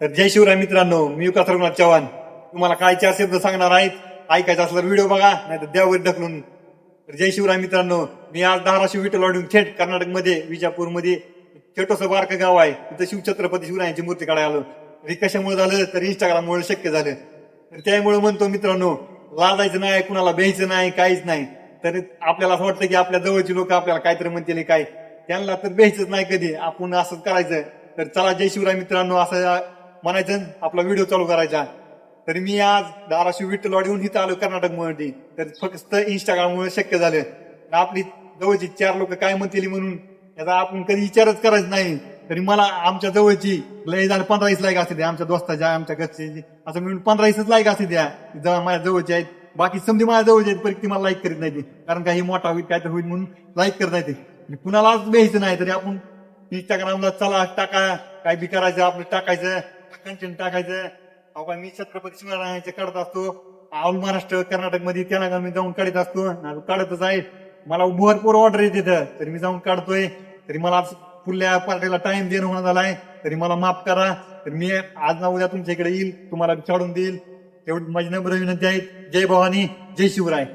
तर जय शिवराय मित्रांनो, मी विकास रघुनाथ चव्हाण. तुम्हाला काय चार शब्द सांगणार आहेत. ऐकायचं असलं व्हिडिओ बघा, नाही तर द्यावर ढकलून. तर जय शिवराय मित्रांनो, मी आज धाराशिव विठ्ठलवाडीहून थेट कर्नाटकमध्ये विजापूरमध्ये छोटंसं बारकं गाव आहे, तिथं शिवछत्रपती शिवरायांची मूर्ती काढायला आलो. हे कशामुळे झालं तर इंस्टाग्राममुळे शक्य झालं. तर त्यामुळे म्हणतो मित्रांनो, लाजायचं नाही, कुणाला भ्यायचं नाही, काहीच नाही. तर आपल्याला असं वाटतं की आपल्या जवळची लोक आपल्याला काहीतरी म्हणतील काय, त्यांना तर भ्यायचंच नाही कधी. आपण असंच करायचं. तर चला जय शिवराय मित्रांनो असं म्हणायचं, आपला व्हिडिओ चालू करायचा. तर मी आज धाराशिव विठ्ठलवाडीहून इथं आलो कर्नाटकमध्ये. तर फक्त इंस्टाग्राममुळे शक्य झालं. आपली जवळची चार लोक काय म्हणतील म्हणून याचा आपण कधी विचारच करायचा नाही. तरी मला आमच्या जवळची लय झालं 15-20 लाईक असते द्या, आमच्या दोस्ताच्या आमच्या घरचे असं मिळून 15-20 लाईक असते द्या, जेव्हा माझ्या जवळचे आहेत. बाकी समधी माझ्या जवळचे आहेत, पण ती मला लाईक करीत नाही ती, कारण काही मोठा होईल काय तर होईल म्हणून लाईक करत नाही ते. कुणालाच भ्यायचं नाही. तरी आपण इंस्टाग्रामला चला टाका, काय बी करायचं आपलं, टाकायचं कंटेंट टाकायचं. अहो मी छत्रपती शिवरायांचे काढत असतो. ऑल महाराष्ट्र कर्नाटकमध्ये त्यांना मी जाऊन काढत असतो, काढतच आहे. मला भरपूर ऑर्डर येते तिथं, तरी मी जाऊन काढतोय. तरी मला पुढल्या पार्टीला टाइम देणं होणार झालाय, तरी मला माफ करा. तर मी आज ना उद्या तुमच्या इकडे येईल, तुम्हाला काढून देईल. एवढी माझी नम्र विनंती आहे. जय भवानी, जय शिवराय.